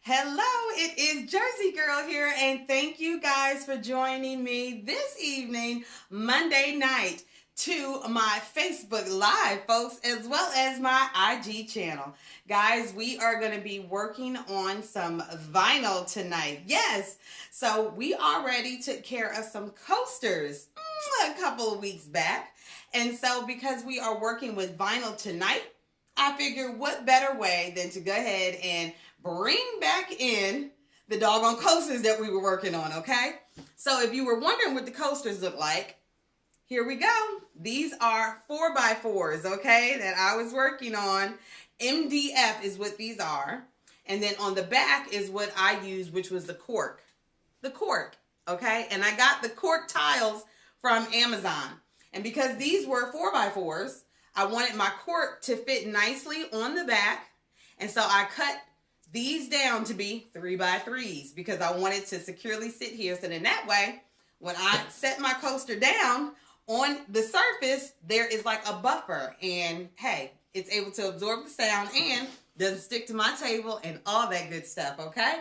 Hello, it is Jersey Girl here, and thank you guys for joining me this evening, Monday night, to my Facebook Live, folks, as well as my IG channel. Guys, we are going to be working on some vinyl tonight. Yes, so we already took care of some coasters a couple of weeks back, and so because we are working with vinyl tonight, I figured what better way than to go ahead and bring back in the doggone coasters that we were working on, okay? So if you were wondering what the coasters look like, here we go. These are 4x4s, okay, that I was working on. MDF is what these are. And then on the back is what I used, which was the cork. The cork, okay? And I got the cork tiles from Amazon. And because these were 4x4s, I wanted my cork to fit nicely on the back. And so I cut these down to be 3x3s because I wanted to securely sit here. So then that way, when I set my coaster down on the surface, there is like a buffer. And hey, it's able to absorb the sound and doesn't stick to my table and all that good stuff, okay?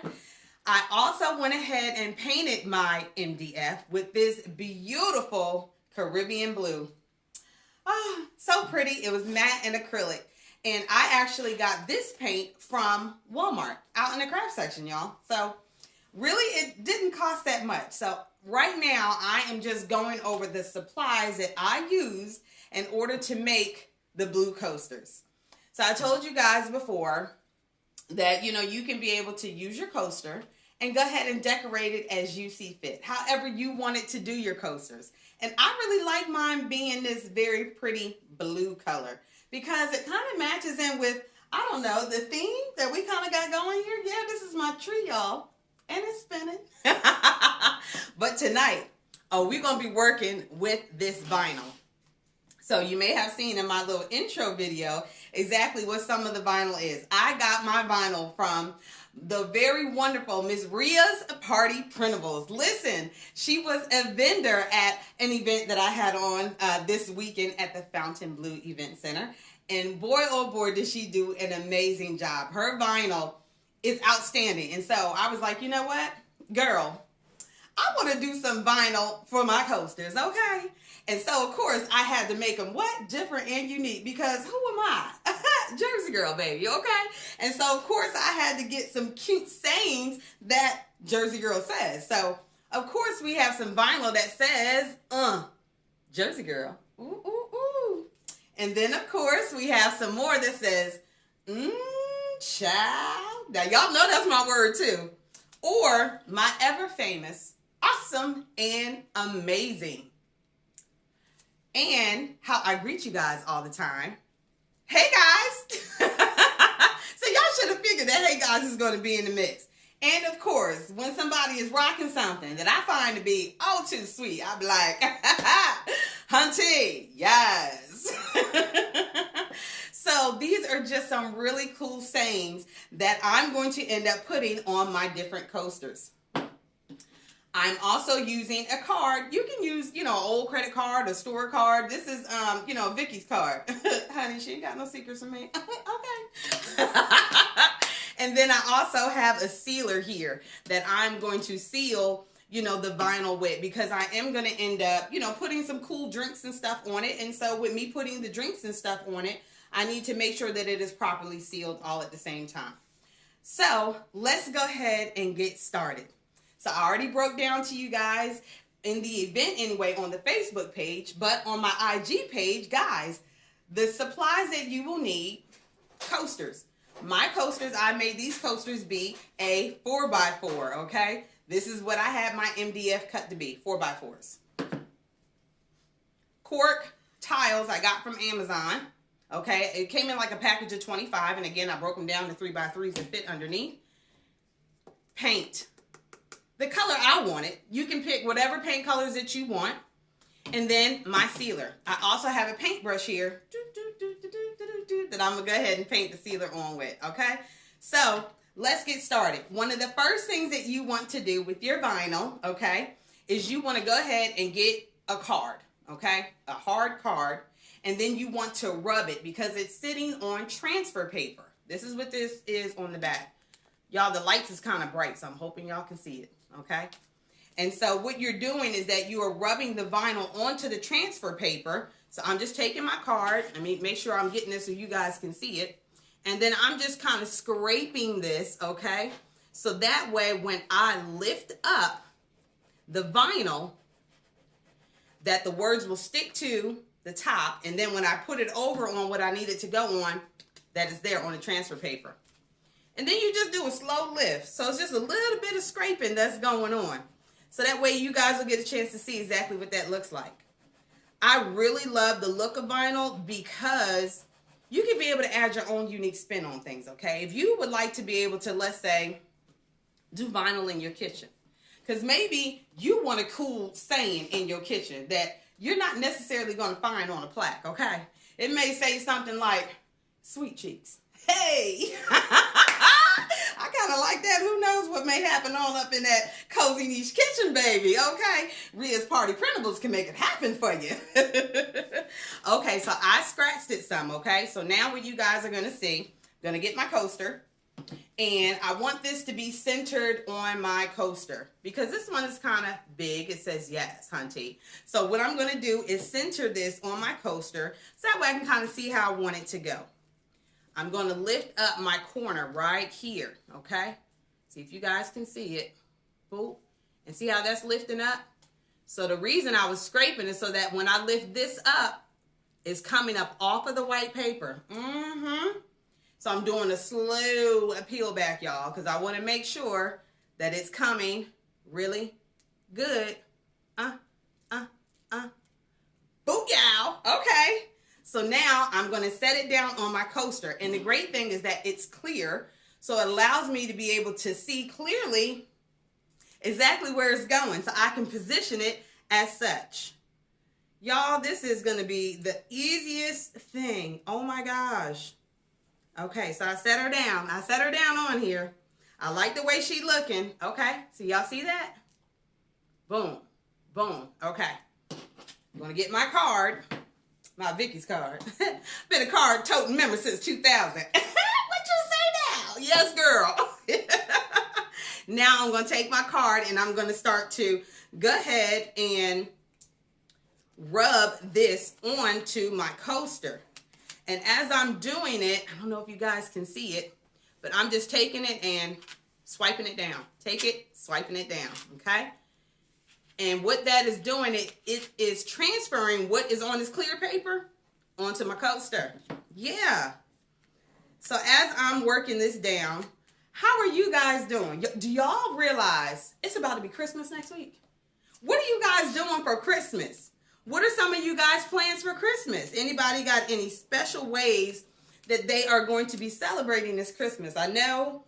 I also went ahead and painted my MDF with this beautiful Caribbean blue. Oh, so pretty. It was matte and acrylic. And I actually got this paint from Walmart out in the craft section, y'all. So really, it didn't cost that much. So right now, I am just going over the supplies that I used in order to make the blue coasters. So I told you guys before that, you can be able to use your coaster and go ahead and decorate it as you see fit, however you want it to do your coasters. And I really like mine being this very pretty blue color because it kind of matches in with, I don't know, the theme that we kind of got going here. Yeah, this is my tree, y'all, and it's spinning. But tonight, we're going to be working with this vinyl. So you may have seen in my little intro video exactly what some of the vinyl is. I got my vinyl from the very wonderful Miss Ria's Party Printables. Listen, she was a vendor at an event that I had on this weekend at the Fountain Blue Event Center. And boy, oh boy, did she do an amazing job. Her vinyl is outstanding. And so I was like, you know what, girl, I want to do some vinyl for my coasters, okay? And so, of course, I had to make them what? Different and unique because who am I? Jersey girl, baby, okay? And so, of course, I had to get some cute sayings that Jersey girl says. So, of course, we have some vinyl that says, Jersey girl. Ooh, ooh, ooh. And then, of course, we have some more that says, child. Now, y'all know that's my word, too. Or my ever famous, awesome and amazing. And how I greet you guys all the time. Hey guys. So y'all should have figured that hey guys is going to be in the mix. And of course, when somebody is rocking something that I find to be oh too sweet, I'll be like, hunty, yes. So these are just some really cool sayings that I'm going to end up putting on my different coasters. I'm also using a card. You can use, an old credit card, a store card. This is, Vicky's card. Honey, she ain't got no secrets from me. Okay. And then I also have a sealer here that I'm going to seal, the vinyl with because I am going to end up, putting some cool drinks and stuff on it. And so with me putting the drinks and stuff on it, I need to make sure that it is properly sealed all at the same time. So let's go ahead and get started. So I already broke down to you guys in the event anyway on the Facebook page, but on my IG page, guys, the supplies that you will need, coasters. My coasters, I made these coasters be a 4x4, okay? This is what I had my MDF cut to be, 4x4s. Cork tiles I got from Amazon, okay? It came in like a package of 25, and again, I broke them down to 3x3s to fit underneath. Paint. The color I wanted. You can pick whatever paint colors that you want. And then my sealer. I also have a paintbrush here that I'm going to go ahead and paint the sealer on with, okay? So, let's get started. One of the first things that you want to do with your vinyl, okay, is you want to go ahead and get a card, okay? A hard card. And then you want to rub it because it's sitting on transfer paper. This is what this is on the back. Y'all, the lights is kind of bright, so I'm hoping y'all can see it, okay? And so what you're doing is that you are rubbing the vinyl onto the transfer paper. So I'm just taking my card. I mean, make sure I'm getting this so you guys can see it. And then I'm just kind of scraping this, okay? So that way when I lift up the vinyl, that the words will stick to the top. And then when I put it over on what I need it to go on, that is there on the transfer paper. And then you just do a slow lift. So it's just a little bit of scraping that's going on. So that way you guys will get a chance to see exactly what that looks like. I really love the look of vinyl because you can be able to add your own unique spin on things, okay? If you would like to be able to, let's say, do vinyl in your kitchen. Because maybe you want a cool saying in your kitchen that you're not necessarily going to find on a plaque, okay? It may say something like, sweet cheeks. Hey! I kind of like that. Who knows what may happen all up in that cozy niche kitchen, baby, okay? Ria's Party Printables can make it happen for you. Okay, so I scratched it some, okay? So now what you guys are going to see, I'm going to get my coaster. And I want this to be centered on my coaster because this one is kind of big. It says, yes, hunty. So what I'm going to do is center this on my coaster so that way I can kind of see how I want it to go. I'm going to lift up my corner right here, okay? See if you guys can see it. Boop. And see how that's lifting up? So the reason I was scraping is so that when I lift this up, it's coming up off of the white paper. So I'm doing a slow peel back, y'all, because I want to make sure that it's coming really good. Booyah! Okay. So now I'm going to set it down on my coaster. And the great thing is that it's clear. So it allows me to be able to see clearly exactly where it's going. So I can position it as such. Y'all, this is going to be the easiest thing. Oh my gosh. Okay, so I set her down. I set her down on here. I like the way she's looking. Okay, so y'all see that? Boom, boom. Okay. I'm going to get my card. My Vicky's card. Been a card toting member since 2000. What you say now? Yes, girl. Now I'm going to take my card and I'm going to start to go ahead and rub this onto my coaster. And as I'm doing it, I don't know if you guys can see it, but I'm just taking it and swiping it down. Take it, swiping it down, okay? And what that is doing, it is transferring what is on this clear paper onto my coaster. Yeah. So as I'm working this down, how are you guys doing? Do y'all realize it's about to be Christmas next week? What are you guys doing for Christmas? What are some of you guys' plans for Christmas? Anybody got any special ways that they are going to be celebrating this Christmas? I know,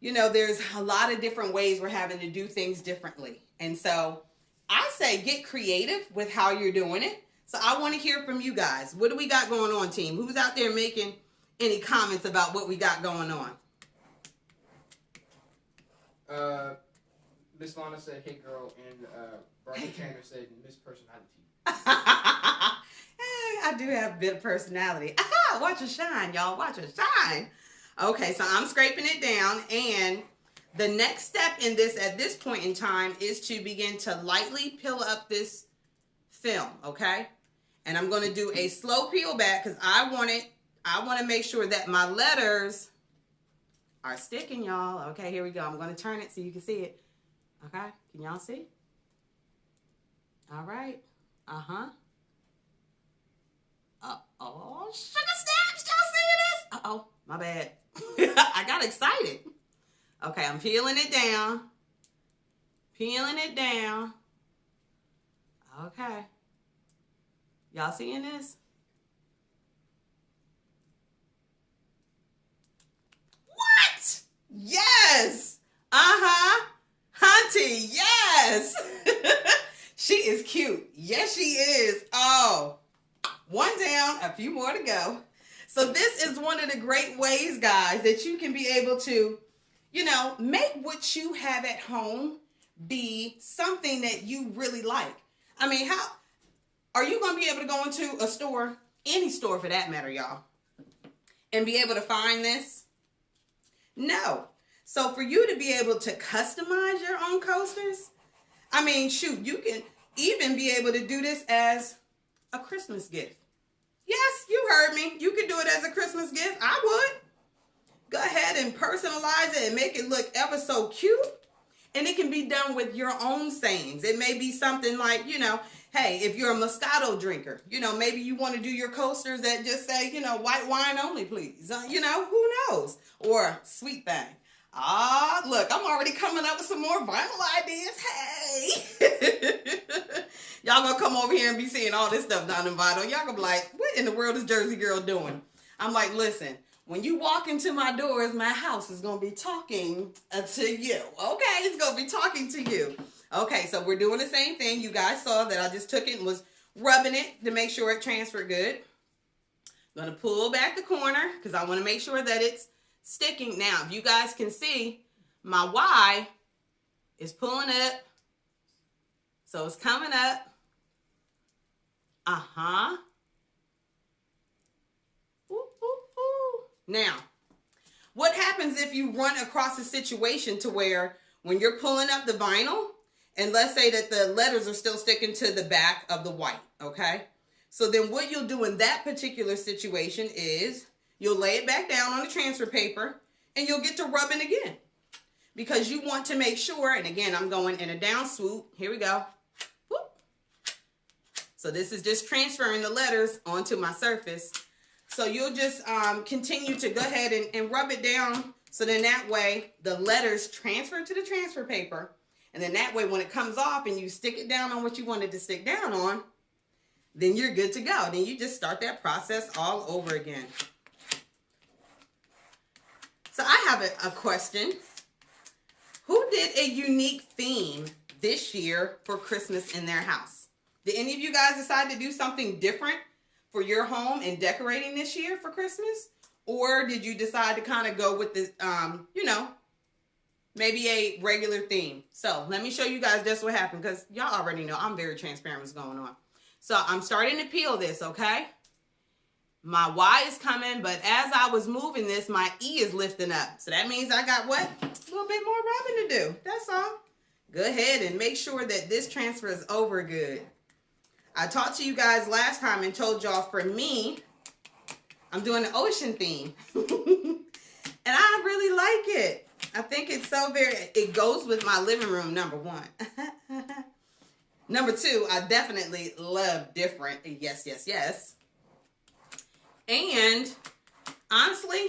there's a lot of different ways we're having to do things differently. And so I say get creative with how you're doing it. So I want to hear from you guys. What do we got going on, team? Who's out there making any comments about what we got going on? Miss Lana said, hey girl, and Barbara Tanner said, Miss Personality. I do have a bit of personality. Watch her shine, y'all. Watch her shine. Okay, so I'm scraping it down. And the next step in this at this point in time is to begin to lightly peel up this film, okay? And I'm going to do a slow peel back because I want to make sure that my letters are sticking, y'all. Okay, here we go. I'm going to turn it so you can see it. Okay, can y'all see? All right. Uh-huh. Uh-oh, sugar snaps, y'all see this? Uh-oh, my bad. I got excited. Okay, I'm peeling it down. Peeling it down. Okay. Y'all seeing this? What? Yes. Uh-huh. Hunty, yes. She is cute. Yes, she is. Oh, one down, a few more to go. So this is one of the great ways, guys, that you can be able to, make what you have at home be something that you really like. I mean, how are you going to be able to go into a store, any store for that matter, y'all, and be able to find this? No. So for you to be able to customize your own coasters, I mean, shoot, you can even be able to do this as a Christmas gift. Yes, you heard me. You could do it as a Christmas gift. I would. Go ahead and personalize it and make it look ever so cute. And it can be done with your own sayings. It may be something like, you know, hey, if you're a Moscato drinker, you know, maybe you want to do your coasters that just say, you know, white wine only, please. You know, who knows? Or sweet thing. Ah, look, I'm already coming up with some more vinyl ideas. Hey. Y'all gonna come over here and be seeing all this stuff down in vinyl. Y'all gonna be like, what in the world is Jersey Girl doing? I'm like, listen. When you walk into my doors, my house is going to be talking to you. Okay, it's going to be talking to you. Okay, so we're doing the same thing. You guys saw that I just took it and was rubbing it to make sure it transferred good. I'm going to pull back the corner because I want to make sure that it's sticking. Now, if you guys can see, my Y is pulling up. So it's coming up. Uh-huh. Now, what happens if you run across a situation to where when you're pulling up the vinyl, and let's say that the letters are still sticking to the back of the white, okay? So then what you'll do in that particular situation is you'll lay it back down on the transfer paper and you'll get to rubbing again. Because you want to make sure, and again, I'm going in a down swoop. Here we go. Whoop. So this is just transferring the letters onto my surface. So you'll just continue to go ahead and rub it down. So then that way the letters transfer to the transfer paper. And then that way when it comes off and you stick it down on what you wanted to stick down on, then you're good to go. Then you just start that process all over again. So I have a question. Who did a unique theme this year for Christmas in their house? Did any of you guys decide to do something different for your home and decorating this year for Christmas? Or did you decide to kind of go with this, you know, maybe a regular theme? So let me show you guys just what happened because y'all already know I'm very transparent what's going on. So I'm starting to peel this, okay? My Y is coming, but as I was moving this, my E is lifting up. So that means I got what? A little bit more rubbing to do. That's all. Go ahead and make sure that this transfers over good. I talked to you guys last time and told y'all for me, I'm doing the ocean theme. And I really like it. I think it's so it goes with my living room, number one. Number two, I definitely love different. Yes, yes, yes. And honestly,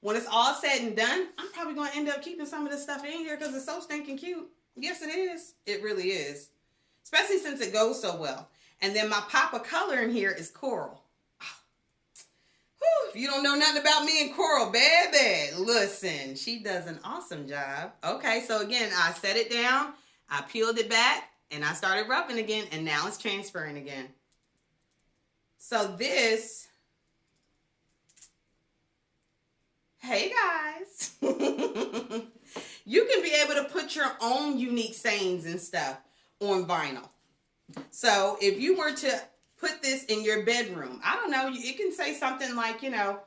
when it's all said and done, I'm probably going to end up keeping some of this stuff in here because it's so stinking cute. Yes, it is. It really is. Especially since it goes so well. And then my pop of color in here is coral. Whew, if you don't know nothing about me and coral, baby, listen, she does an awesome job. Okay, so again, I set it down, I peeled it back, and I started rubbing again, and now it's transferring again. So this, hey guys, you can be able to put your own unique sayings and stuff on vinyl. So if you were to put this in your bedroom, I don't know, it can say something like, you know,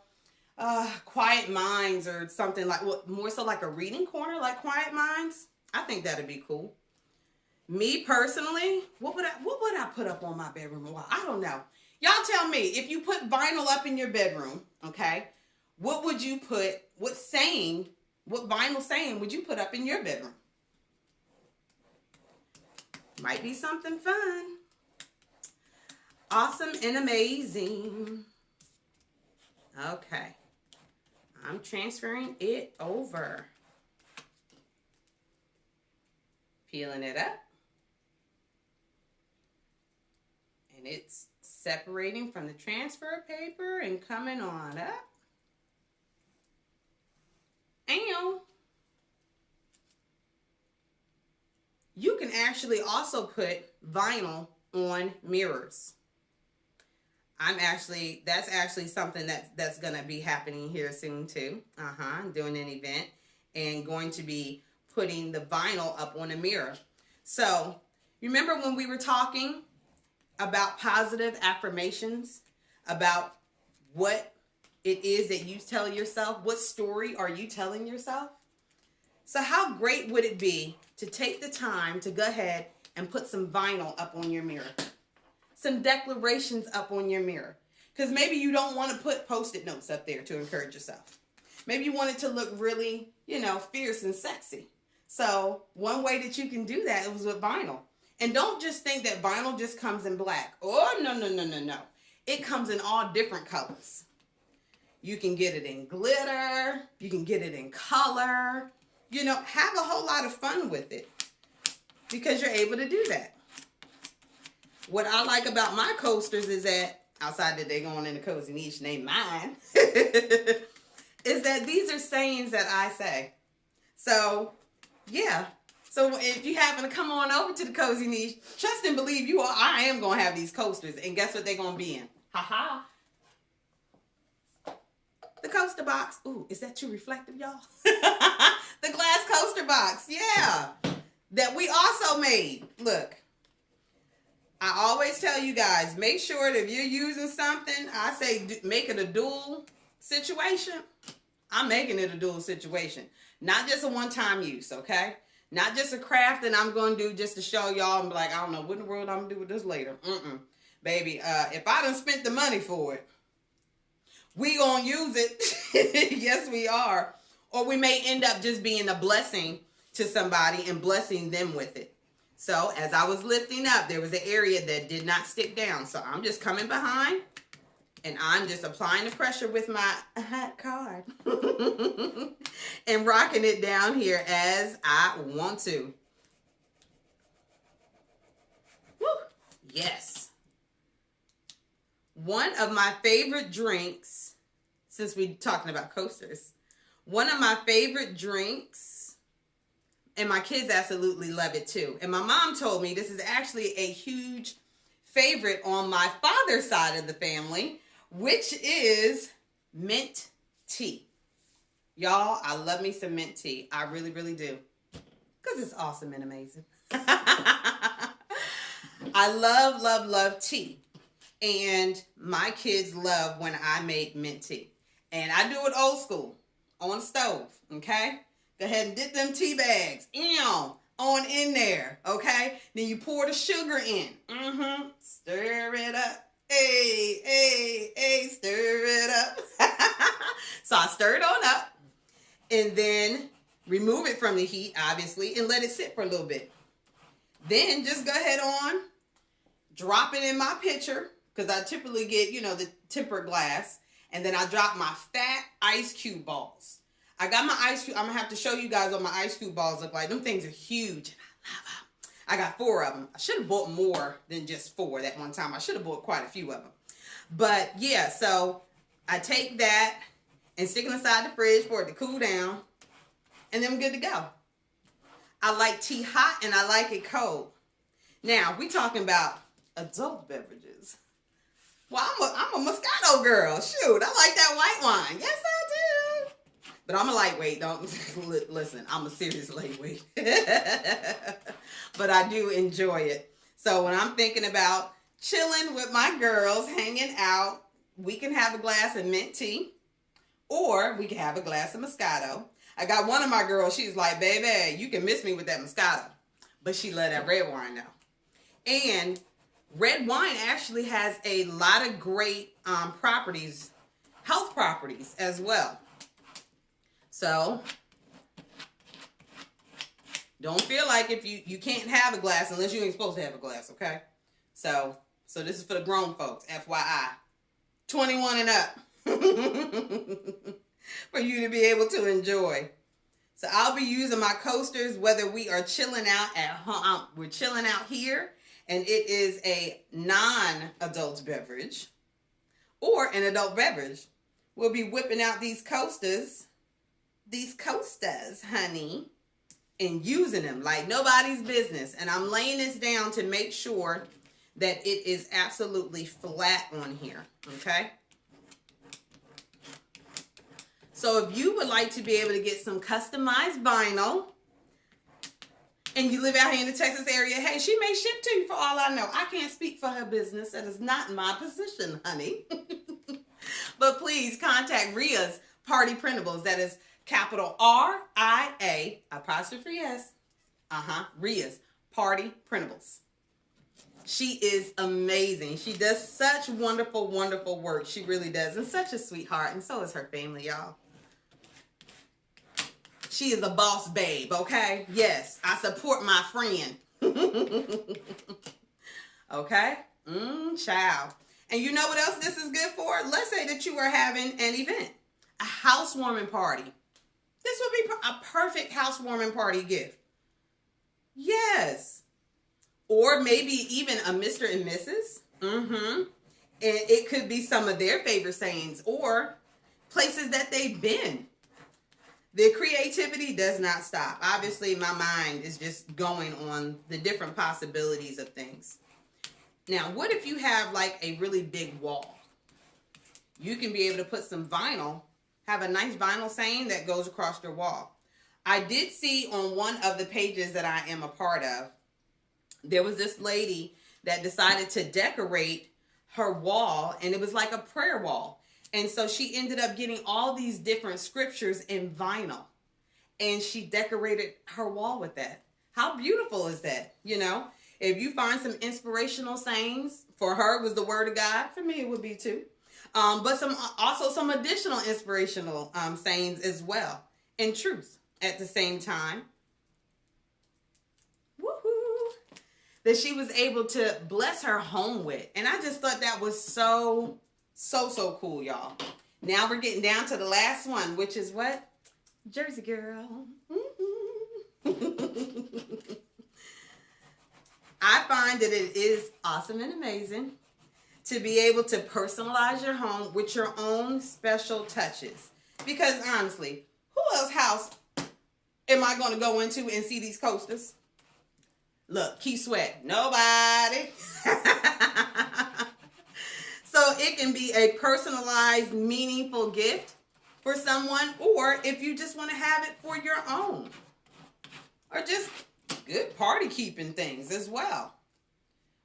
quiet minds or something like, well, more so like a reading corner, like quiet minds. I think that'd be cool. Me personally, what would I put up on my bedroom wall? I don't know. Y'all tell me, if you put vinyl up in your bedroom, okay, what would you put, what vinyl saying would you put up in your bedroom? Might be something fun. Awesome and amazing. Okay. I'm transferring it over. Peeling it up. And it's separating from the transfer paper and coming on up. And you can actually also put vinyl on mirrors. That's actually something that's going to be happening here soon too. I'm doing an event and going to be putting the vinyl up on a mirror. So, remember when we were talking about positive affirmations, about what it is that you tell yourself? What story are you telling yourself? So how great would it be to take the time to go ahead and put some vinyl up on your mirror? Some declarations up on your mirror. Because maybe you don't want to put Post-it notes up there to encourage yourself. Maybe you want it to look really, fierce and sexy. So one way that you can do that is with vinyl. And don't just think that vinyl just comes in black. Oh, no. It comes in all different colors. You can get it in glitter. You can get it in color. Have a whole lot of fun with it because you're able to do that. What I like about my coasters is that, outside that they're going in the cozy niche, and ain't mine, is that these are sayings that I say. So, yeah. So if you happen to come on over to the cozy niche, trust and believe I am going to have these coasters. And guess what they're going to be in? Ha-ha. The coaster box. Ooh, is that too reflective, y'all? The glass coaster box. Yeah. That we also made. Look. I always tell you guys, make sure that if you're using something, I say make it a dual situation. I'm making it a dual situation. Not just a one-time use, okay? Not just a craft that I'm going to do just to show y'all and be like, I don't know what in the world I'm going to do with this later. Baby, if I done spent the money for it, we going to use it. Yes, we are. Or we may end up just being a blessing to somebody and blessing them with it. So as I was lifting up, there was an area that did not stick down. So I'm just coming behind and I'm just applying the pressure with my hot card and rocking it down here as I want to. Woo. Yes. One of my favorite drinks, since we're talking about coasters, one of my favorite drinks, and my kids absolutely love it too. And my mom told me this is actually a huge favorite on my father's side of the family, which is mint tea. Y'all, I love me some mint tea. I really, really do. Because it's awesome and amazing. I love tea. And my kids love when I make mint tea. And I do it old school, on the stove, okay? Go ahead and dip them tea bags on in there, okay? Then you pour the sugar in. Stir it up. Hey, stir it up. So I stir it on up and then remove it from the heat, obviously, and let it sit for a little bit. Then just go ahead on, drop it in my pitcher, because I typically get, the tempered glass, and then I drop my fat ice cube balls. I got my ice cube. I'm going to have to show you guys what my ice cube balls look like. Them things are huge. And I love them. I got 4 of them. I should have bought more than just 4 that one time. I should have bought quite a few of them. But yeah, so I take that and stick it inside the fridge for it to cool down. And then I'm good to go. I like tea hot and I like it cold. Now, we talking about adult beverages. Well, I'm a Moscato girl. Shoot, I like that white wine. Yes, I do. But I'm a lightweight. Don't listen. I'm a serious lightweight. But I do enjoy it. So when I'm thinking about chilling with my girls, hanging out, we can have a glass of mint tea, or we can have a glass of Moscato. I got one of my girls. She's like, baby, you can miss me with that Moscato, but she love that red wine now. And red wine actually has a lot of great properties, health properties as well. So, don't feel like if you can't have a glass unless you ain't supposed to have a glass, okay? So this is for the grown folks, FYI. 21 and up. For you to be able to enjoy. So I'll be using my coasters whether we are chilling out at home. We're chilling out here and it is a non-adult beverage or an adult beverage. We'll be whipping out these coasters, honey, and using them like nobody's business. And I'm laying this down to make sure that it is absolutely flat on here, okay? So if you would like to be able to get some customized vinyl and you live out here in the Texas area, hey, she may ship to you for all I know. I can't speak for her business. That is not my position, honey. But please contact Ria's Party Printables. That is capital RIA, apostrophe S, Ria's Party Printables. She is amazing. She does such wonderful, wonderful work. She really does. And such a sweetheart. And so is her family, y'all. She is a boss babe, okay? Yes, I support my friend. Okay? Child. And you know what else this is good for? Let's say that you are having an event. A housewarming party. This would be a perfect housewarming party gift. Yes. Or maybe even a Mr. and Mrs. And it could be some of their favorite sayings or places that they've been. The creativity does not stop. Obviously, my mind is just going on the different possibilities of things. Now, what if you have like a really big wall? You can be able to put some vinyl, have a nice vinyl saying that goes across your wall. I did see on one of the pages that I am a part of, there was this lady that decided to decorate her wall, and it was like a prayer wall. And so she ended up getting all these different scriptures in vinyl, and she decorated her wall with that. How beautiful is that? You know, if you find some inspirational sayings, for her it was the word of God. For me, it would be too. But also some additional inspirational sayings as well, and truth at the same time. That she was able to bless her home with. And I just thought that was so cool, y'all. Now we're getting down to the last one, which is what? Jersey girl. I find that it is awesome and amazing to be able to personalize your home with your own special touches. Because honestly, who else's house am I going to go into and see these coasters? Look, Key Sweat. Nobody. So it can be a personalized, meaningful gift for someone, or if you just want to have it for your own, or just good party keeping things as well,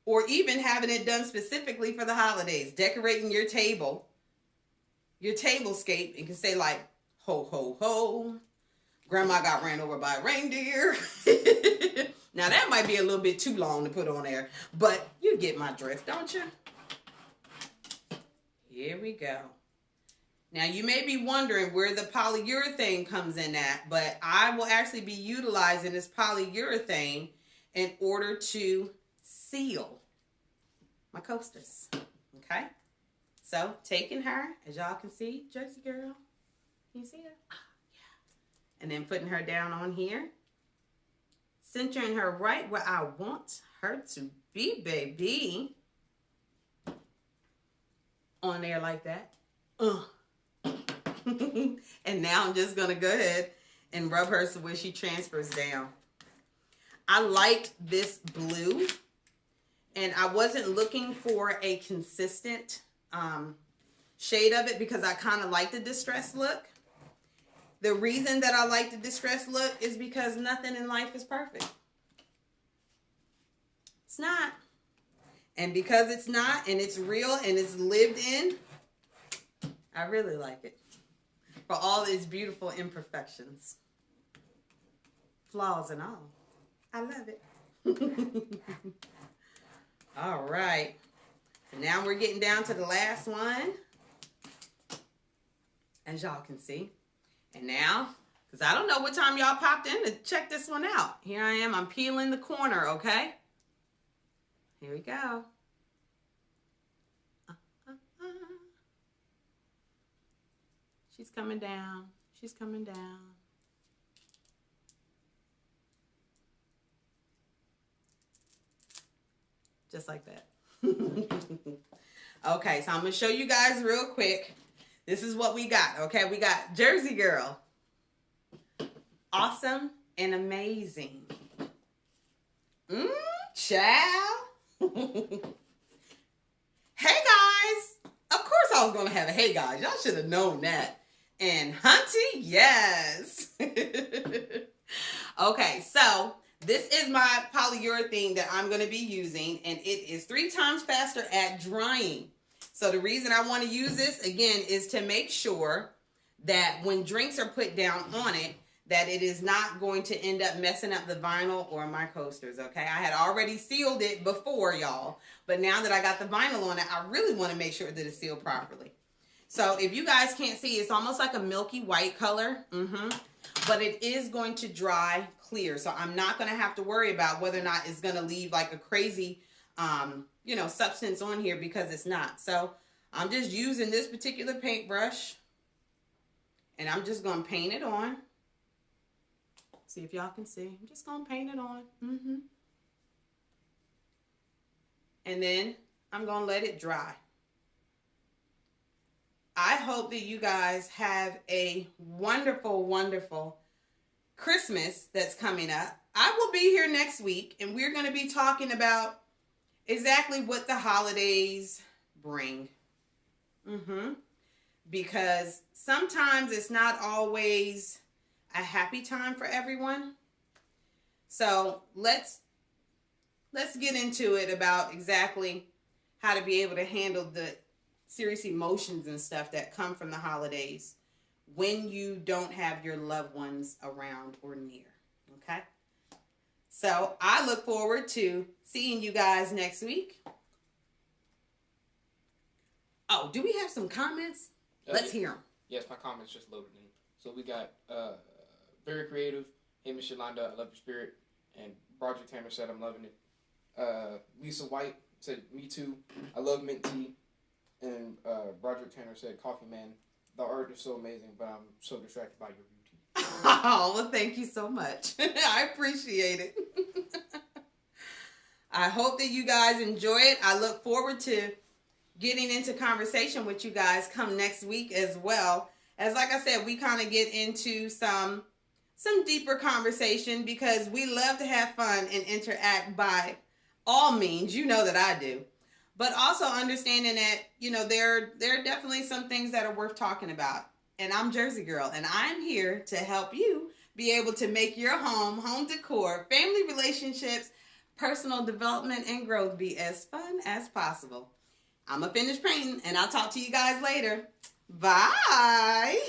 or even having it done specifically for the holidays, decorating your table, your tablescape. You can say like, ho, ho, ho, grandma got ran over by a reindeer. Now that might be a little bit too long to put on there, but you get my drift, don't you? Here we go. Now you may be wondering where the polyurethane comes in at, but I will actually be utilizing this polyurethane in order to seal my coasters. Okay? So taking her, as y'all can see, Jersey girl. Can you see her? Ah, yeah. And then putting her down on here. Centering her right where I want her to be, baby. On there like that. And now I'm just going to go ahead and rub her so where she transfers down. I liked this blue. And I wasn't looking for a consistent shade of it because I kind of like the distressed look. The reason that I like the distressed look is because nothing in life is perfect. It's not. And because it's not, and it's real, and it's lived in, I really like it. For all its beautiful imperfections. Flaws and all. I love it. All right. So now we're getting down to the last one. As y'all can see. And now, because I don't know what time y'all popped in to check this one out. Here I am. I'm peeling the corner, okay? Here we go. She's coming down. She's coming down. Just like that. Okay, so I'm going to show you guys real quick. This is what we got, okay? We got Jersey Girl. Awesome and amazing. Child. Hey, guys. Of course I was going to have a hey, guys. Y'all should have known that. And hunty, yes. Okay, so this is my polyurethane that I'm going to be using, and it is 3 times faster at drying. So the reason I want to use this, again, is to make sure that when drinks are put down on it, that it is not going to end up messing up the vinyl or my coasters, okay? I had already sealed it before, y'all, but now that I got the vinyl on it, I really want to make sure that it's sealed properly. So if you guys can't see, it's almost like a milky white color, but it is going to dry clear. So I'm not going to have to worry about whether or not it's going to leave like a crazy, substance on here, because it's not. So I'm just using this particular paintbrush, and I'm just going to paint it on. See if y'all can see. I'm just going to paint it on. And then I'm going to let it dry. I hope that you guys have a wonderful, wonderful Christmas that's coming up. I will be here next week, and we're going to be talking about exactly what the holidays bring. Because sometimes it's not always a happy time for everyone. So let's get into it about exactly how to be able to handle the serious emotions and stuff that come from the holidays when you don't have your loved ones around or near. Okay? So I look forward to seeing you guys next week. Oh, do we have some comments? Let's hear them. Yes, my comments just loaded in. So we got very creative. Hey, Miss Yolanda, I love your spirit. And Broderick Tanner said, I'm loving it. Lisa White said, me too. I love mint tea. And Broderick Tanner said, coffee man, the art is so amazing, but I'm so distracted by your beauty. Oh, well, thank you so much. I appreciate it. I hope that you guys enjoy it. I look forward to getting into conversation with you guys come next week as well. As like I said, we kind of get into some deeper conversation, because we love to have fun and interact by all means. You know that I do. But also understanding that, there are definitely some things that are worth talking about. And I'm Jersey Girl, and I'm here to help you be able to make your home decor, family relationships, personal development, and growth be as fun as possible. I'm going to finish painting, and I'll talk to you guys later. Bye.